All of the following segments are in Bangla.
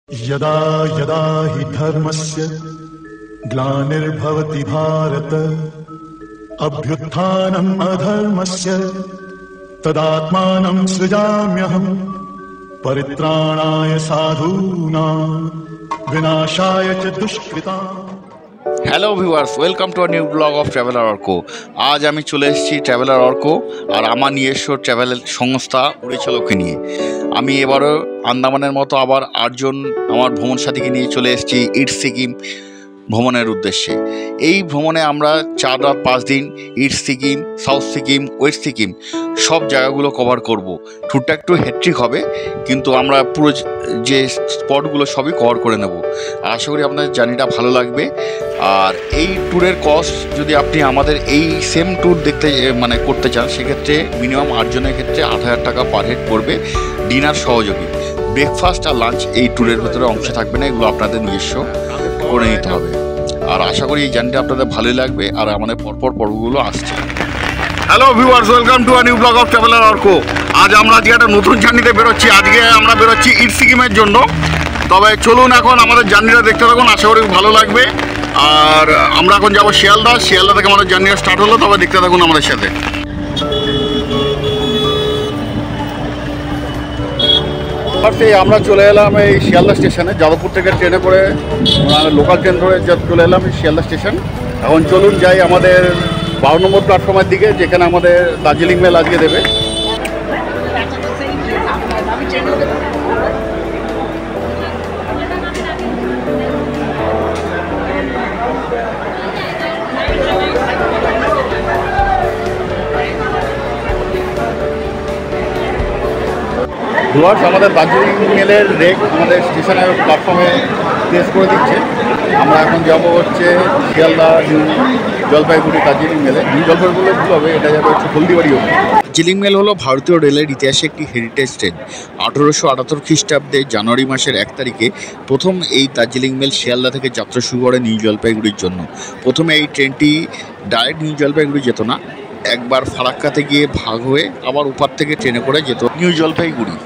यदा यदा हि धर्मस्य ग्लानिर्भवति भारत अभ्युत्थानम् अधर्मस्य तदात्मानं सृजाम्यहम् परित्राणाय साधूनां विनाशाय च दुष्कृताम्। Hello viewers, welcome to a new blog of traveller Arka. আজ আমি চলে এসেছি ট্রাভেলার অর্ক আর আমার নিজস্ব ট্রাভেল সংস্থা উড়িচালককে নিয়ে। আমি এবারও আন্দামানের মতো আবার 8জন আমার ভ্রমণ সাথীকে নিয়ে চলে এসেছি ইস্ট সিকিম ভ্রমণের উদ্দেশ্যে। এই ভ্রমণে আমরা 4 রাত 5 দিন east Sikkim, south Sikkim, West Sikkim সব জায়গাগুলো কভার করব। ট্যুরটা একটু হ্যাট্রিক হবে, কিন্তু আমরা পুরো যে স্পটগুলো সবই কভার করে নেব। আশা করি আপনাদের জার্নিটা ভালো লাগবে। আর এই ট্যুরের কস্ট যদি আপনি আমাদের এই সেম ট্যুর দেখতে করতে চান, সেক্ষেত্রে মিনিমাম 8 জনের ক্ষেত্রে 8,000 টাকা পার হেড পড়বে, ডিনার সহযোগী। ব্রেকফাস্ট আর লাঞ্চ এই ট্যুরের ভেতরে অংশ থাকবে না, এগুলো আপনাদের নিজস্ব করে নিতে হবে। আর আশা করি এই জার্নিটা আপনাদের ভালোই লাগবে। আর আমাদের পরপর পর্বগুলো আসছে। Hello viewers, welcome to a new blog of traveller Arka. আজ আমরা আজকে একটা নতুন জার্নিতে বেরোচ্ছি। আজকে আমরা বেরোচ্ছি ইস্ট সিকিমের জন্য। তবে চলুন এখন আমাদের জার্নিটা দেখতে থাকুন, আশা করি ভালো লাগবে। আর আমরা এখন যাবো শিয়ালদা থেকে আমাদের জার্নিটা স্টার্ট হলো। তবে দেখতে থাকুন আমাদের সাথে। আমরা চলে এলাম এই শিয়ালদা স্টেশনে। যাদবপুর থেকে ট্রেনে করে লোকাল ট্রেন ধরে চলে এলাম এই শিয়ালদা স্টেশন। এখন চলুন যাই আমাদের 12 নম্বর প্ল্যাটফর্মের দিকে, যেখানে আমাদের দার্জিলিং মেল আজকে দেবে। আমাদের দার্জিলিং মেলের রেক আমাদের স্টেশনের প্ল্যাটফর্মে প্লেস করে দিচ্ছে। আমরা এখন যাব হচ্ছে শিয়ালদা নিউ জলপাইগুড়ি দার্জিলিং মেলে। নিউ জলপাইগুড়ি ভুল হবে, এটা যাবে হচ্ছে হলদিবাড়ি অবধি। দার্জিলিং মেল হলো ভারতীয় রেলের ইতিহাসে একটি হেরিটেজ ট্রেন। 1878 খ্রিস্টাব্দে জানুয়ারি মাসের 1 তারিখে প্রথম এই দার্জিলিং মেল শিয়ালদা থেকে যাত্রা শুরু করে নিউ জলপাইগুড়ির জন্য। প্রথমে এই ট্রেনটি ডাইরেক্ট নিউ জলপাইগুড়ি যেত না, একবার ফারাক্কাতে গিয়ে ভাগ হয়ে আবার ওপার থেকে ট্রেনে করে যেত নিউ জলপাইগুড়ি।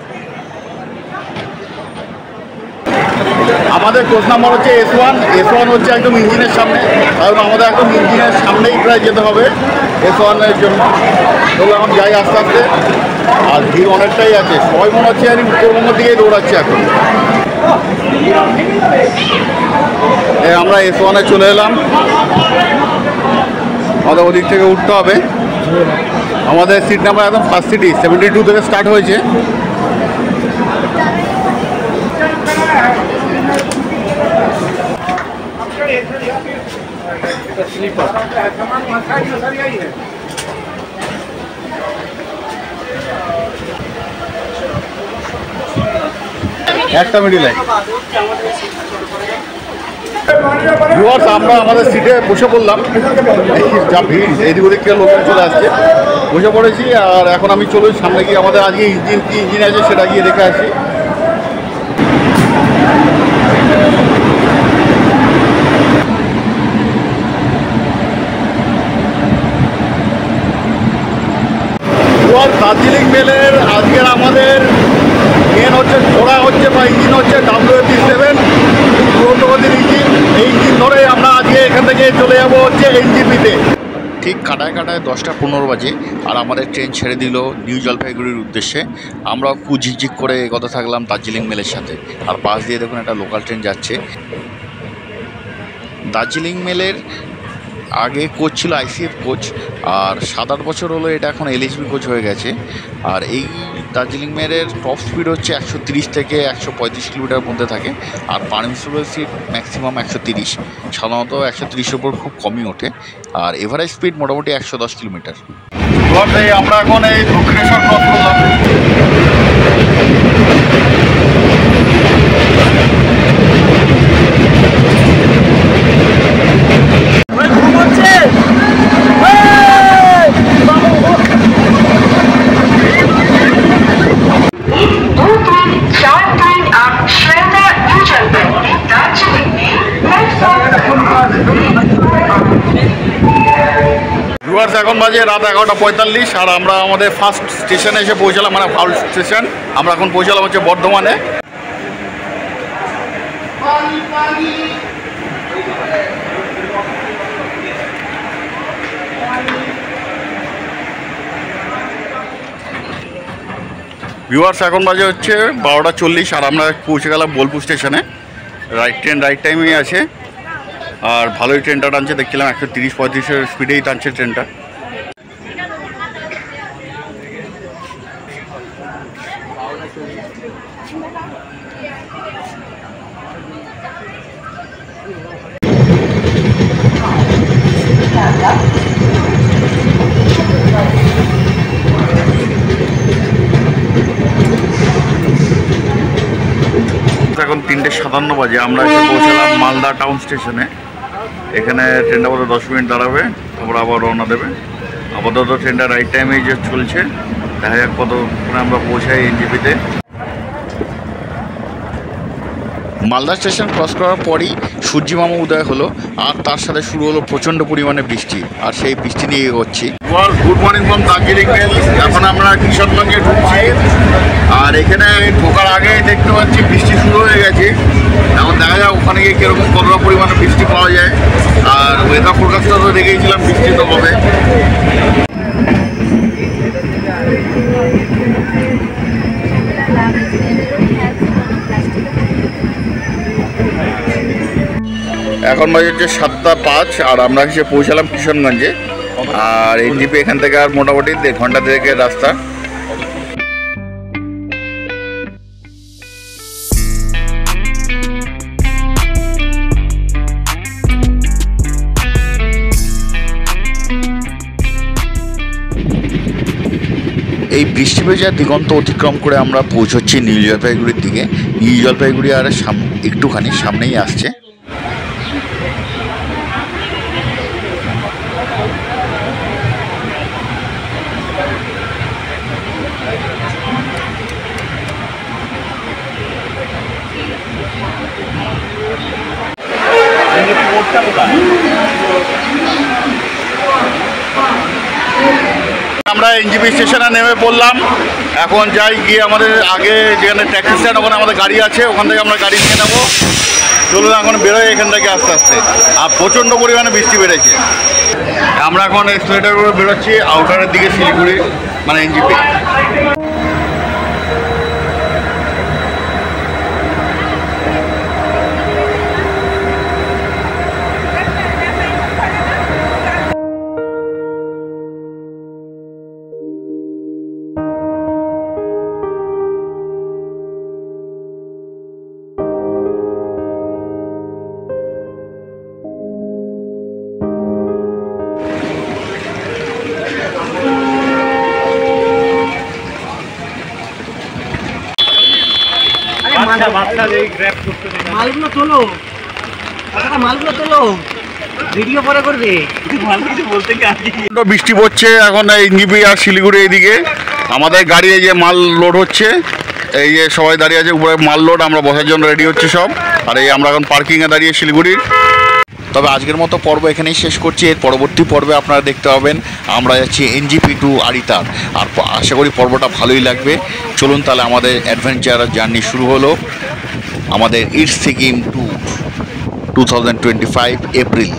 আমাদের কোচ নাম্বার হচ্ছে S1 হচ্ছে একদম ইঞ্জিনের সামনে, কারণ আমাদের একদম ইঞ্জিনের সামনেই প্রায় যেতে হবে S1-এর জন্য। তাহলে এখন যাই আস্তে আস্তে। আর ভিড় অনেকটাই আছে, সবাই মনে হচ্ছে আমি উত্তরবঙ্গের দিকেই দৌড়াচ্ছি এখন। আমরা S1-এ চলে এলাম। আমাদের ওদিক থেকে উঠতে হবে। আমাদের সিট নাম্বার একদম ফার্স্ট সিটি 72 থেকে স্টার্ট হয়েছে। একটা মিডিল লাইন। আমরা আমাদের সিটে বসে পড়লাম। যা ভিড়, এদিক ওদিক থেকে লোকজন চলে আসছে, বসে পড়েছি। আর এখন আমি চলুন সামনে গিয়ে আমাদের আজকে ইঞ্জিন আছে সেটা গিয়ে দেখে আসি। দার্জিলিং মেলের আজকের আমাদের মেন হচ্ছে ঘোড়া হচ্ছে বা ইঞ্জিন হচ্ছে WF7 পুরোতগতির ইঞ্জিন। এই ইঞ্জিন ধরে আমরা আজকে এখান থেকে চলে যাবো হচ্ছে ইঞ্জিন নিতে। ঠিক কাটায় 10টা 15 বাজে আর আমাদের ট্রেন ছেড়ে দিল নিউ জলপাইগুড়ির উদ্দেশ্যে। আমরা ঝিকঝিক করে এগোতে থাকলাম দার্জিলিং মেলের সাথে। আর পাশ দিয়ে দেখুন একটা লোকাল ট্রেন যাচ্ছে। দার্জিলিং মেলের আগে কোচ ছিল ICF কোচ, আর 7-8 বছর হলো এটা এখন LHB কোচ হয়ে গেছে। আর এই দার্জিলিং মেলের টপ স্পিড হচ্ছে 130 থেকে 135 কিলোমিটার মধ্যে থাকে। আর পারমিসেবল স্পিড ম্যাক্সিমাম 130, সাধারণত 130-এর উপর খুব কমই ওঠে। আর এভারেজ স্পিড মোটামুটি 110 কিলোমিটার। আমরা এখন এই দক্ষিণেশ্বর ক্রস করলাম। এখন বাজে রাত 11:45 আর আমরা আমাদের ফার্স্ট স্টেশনে এসে পৌঁছালাম, মানে ফার্স্ট স্টেশন। আমরা এখন পৌঁছালাম হচ্ছে বর্ধমানে। ভিউয়ার্স, এখন বাজে হচ্ছে 12:40 আর আমরা পৌঁছে গেলাম বোলপুর স্টেশনে। ট্রেন রাইট টাইমেই আছে আর ভালোই ট্রেনটা টানছে, দেখছিলাম 130-35 স্পিডেই টানছে ট্রেনটা। এখন 3:57 বাজে, আমরা এসে পৌঁছালাম মালদা টাউন স্টেশনে। এখানে ট্রেনটা বোধ 10 মিনিট দাঁড়াবে, তারপর আবার রওনা দেবে। আপাতত ট্রেনটা রাইট টাইমেই যে চলছে, দেখা যাক কতক্ষণে আমরা পৌঁছাই এনজেপিতে। মালদা স্টেশন ক্রস করার পরই সূর্যিমামা উদয় হলো আর তার সাথে শুরু হলো প্রচণ্ড পরিমাণে বৃষ্টি, আর সেই বৃষ্টি নিয়ে এগোচ্ছি। Good morning from Darjeeling mail. এখন আমরা কিশোরগঞ্জে ঢুকছি আর এখানে ঢোকার আগে দেখতে পাচ্ছি বৃষ্টি শুরু হয়ে গেছে। এখন দেখা যাক ওখানে গিয়ে কীরকম কতটা পরিমাণে বৃষ্টি পাওয়া যায়। আর ওয়েদার ফোরকাস্টটা তো দেখেইছিলাম বৃষ্টি তো হবে। এখন বাজে হচ্ছে 7:05 আর আমরা এসে পৌঁছালাম কিশোরগঞ্জে। আর এনজেপি এখান থেকে আর মোটামুটি 1.5 ঘন্টা থেকে রাস্তা। এই বৃষ্টি ভেজা দিগন্ত অতিক্রম করে আমরা পৌঁছচ্ছি নিউ জলপাইগুড়ির দিকে। নিউ জলপাইগুড়ি আর একটুখানি সামনেই আসছে। আমরা এনজেপি স্টেশনে নেমে পড়লাম। এখন যাই গিয়ে আমাদের আগে যেখানে ট্যাক্সি স্ট্যান্ড, ওখানে আমাদের গাড়ি আছে, ওখান থেকে আমরা গাড়ি নিয়ে নেবো। চলুন এখন বেরোয় এখান থেকে আস্তে আস্তে। আর প্রচণ্ড পরিমাণে বৃষ্টি বেড়েছে। আমরা এখন এক্সেলেটার করে বেরোচ্ছি আউটারের দিকে, শিলিগুড়ি মানে এনজেপি। মালগুলো তোলো, মালগুলো তোলো, ভিডিও পরে করবে। বৃষ্টি পড়ছে এখন এনজেপি আর শিলিগুড়ি এইদিকে। আমাদের গাড়ি এই যে মাল লোড হচ্ছে, এই যে সবাই দাঁড়িয়ে আছে উপরে মাল লোড, আমরা বসার জন্য রেডি হচ্ছে সব। আর এই আমরা এখন পার্কিংয়ে দাঁড়িয়ে শিলিগুড়ির। তবে আজকের মতো পর্ব এখানেই শেষ করছি। এর পরবর্তী পর্বে আপনারা দেখতে পাবেন আমরা যাচ্ছি এনজেপি টু আরিতার। আর আশা করি পর্বটা ভালোই লাগবে। চলুন তাহলে আমাদের অ্যাডভেঞ্চার জার্নি শুরু হলো আমাদের ইটস সিকিম টু 2025 এপ্রিল।